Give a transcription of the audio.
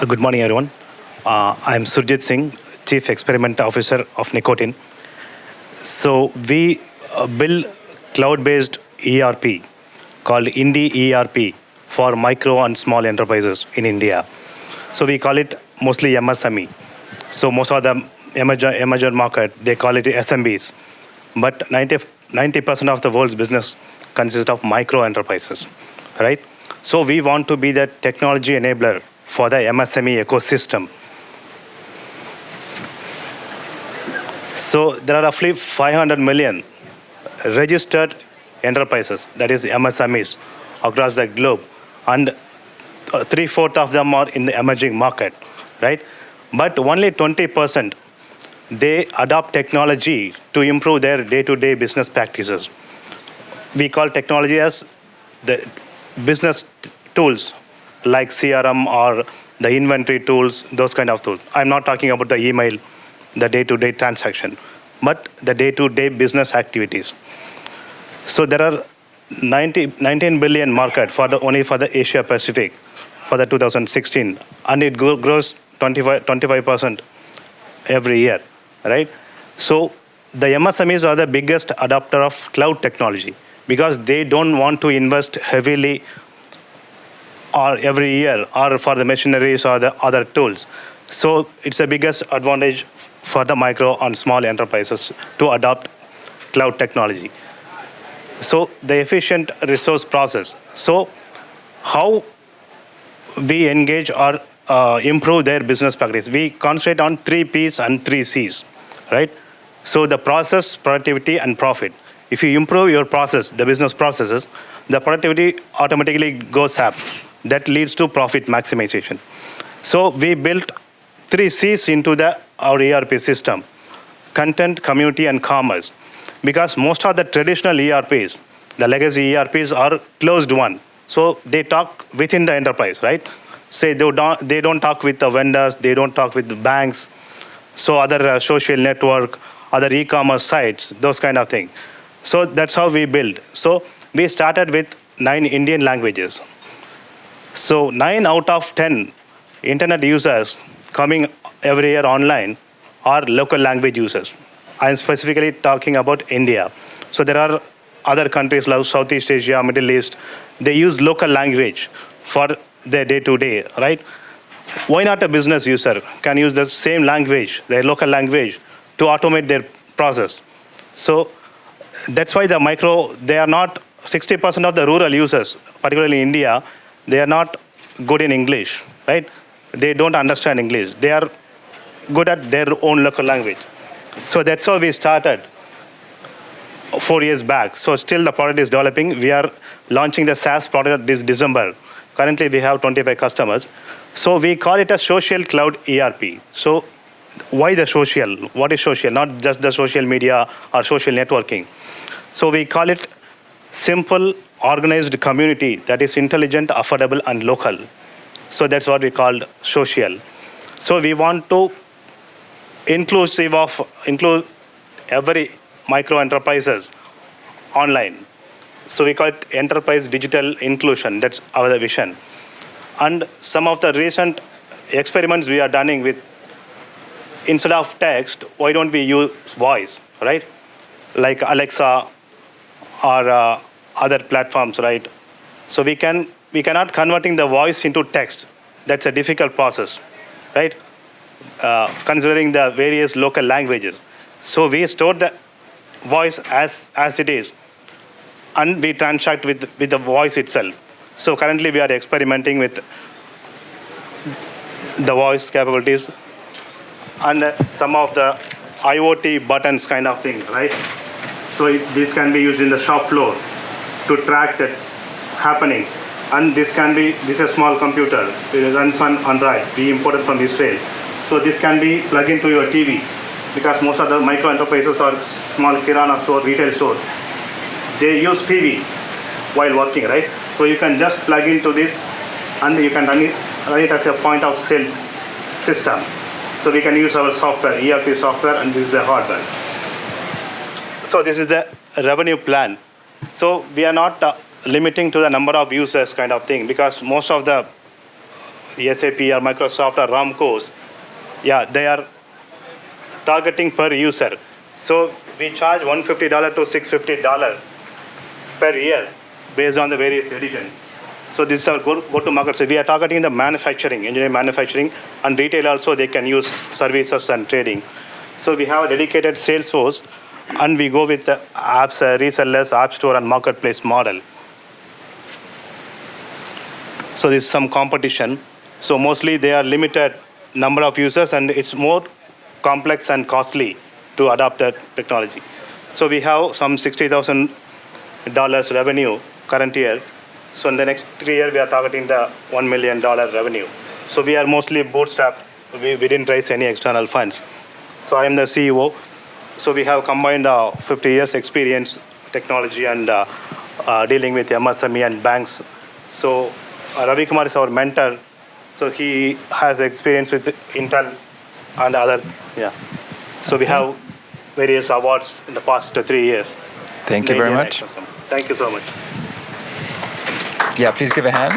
Good morning, everyone. I'm Surjit Singh, Chief Experiment Officer of Nicotine. So we build cloud-based ERP called indiERP for micro and small enterprises in India. So we call it mostly MSME. So most of the emerging market, they call it SMBs. But 90% of the world's business consists of micro enterprises, right? So we want to be the technology enabler for the MSME ecosystem. So there are roughly 500 million registered enterprises, that is MSMEs, across the globe, and 3/4 of them are in the emerging market, right? But only 20% they adopt technology to improve their day-to-day business practices. We call technology as the business tools like CRM or the inventory tools, those kind of tools. I'm not talking about the email, the day-to-day transaction, but the day-to-day business activities. So there are 19 billion market only for the Asia Pacific for the 2016, and it grows 25% every year, right? So the MSMEs are the biggest adopter of cloud technology because they don't want to invest heavily or every year or for the machineries or the other tools. So it's the biggest advantage for the micro and small enterprises to adopt cloud technology. So the efficient resource process. So how we engage or improve their business practice. We concentrate on 3 P's and 3 C's, right? So the process, productivity, and profit. If you improve your process, the business processes, the productivity automatically goes up. That leads to profit maximization. So we built 3 C's into our ERP system: content, community, and commerce. Because most of the traditional ERPs, the legacy ERPs, are closed one. So they talk within the enterprise, right? Say they don't talk with the vendors, they don't talk with the banks, so other social network, other e-commerce sites, those kind of things. So that's how we build. So we started with 9 Indian languages. So 9 out of 10 internet users coming every year online are local language users. I'm specifically talking about India. So there are other countries like Southeast Asia, Middle East, they use local language for their day-to-day, right? Why not a business user can use the same language, their local language, to automate their process? So that's why the micro, they are not, 60% of the rural users, particularly in India, they are not good in English, right? They don't understand English. They are good at their own local language. So that's how we started 4 years back. So still the product is developing. We are launching the SaaS product this December. Currently we have 25 customers. So we call it a social cloud ERP. So why the social? What is social? Not just the social media or social networking. So we call it simple, organized community that is intelligent, affordable, and local. So that's what we called social. So we want to include every micro enterprises online. So we call it enterprise digital inclusion. That's our vision. And some of the recent experiments we are doing with, instead of text, why don't we use voice, right? Like Alexa or other platforms, right? So we cannot converting the voice into text. That's a difficult process, right? Considering the various local languages. So we store the voice as it is, and we transact with the voice itself. So currently we are experimenting with the voice capabilities and some of the IoT buttons kind of thing, right? So this can be used in the shop floor to track that happening. And this is a small computer. It runs on Android. We imported from Israel. So this can be plugged into your TV because most of the micro enterprises are small kirana store, retail store. They use TV while working, right? So you can just plug into this and you can run it as a point of sale system. So we can use our software, ERP software, and this is the hardware. So this is the revenue plan. So we are not limiting to the number of users kind of thing because most of the SAP or Microsoft or Ramco's, yeah, they are targeting per user. So we charge $150 to $650 per year based on the various editions. So this is our go-to-market. So we are targeting the manufacturing, engineering manufacturing, and retail also they can use services and trading. So we have a dedicated sales force, and we go with the apps, resellers, app store, and marketplace model. So this is some competition. So mostly they are limited number of users, and it's more complex and costly to adopt that technology. So we have some $60,000 revenue current year. So in the next 3 years, we are targeting the $1 million revenue. So we are mostly bootstrapped. We didn't raise any external funds. So I am the CEO. So we have combined 50 years experience, technology, and dealing with MSME and banks. So Ravi Kumar is our mentor. So he has experience with Intel and other, yeah. So we have various awards in the past 3 years. Thank you very much. Thank you so much. Yeah, please give a hand.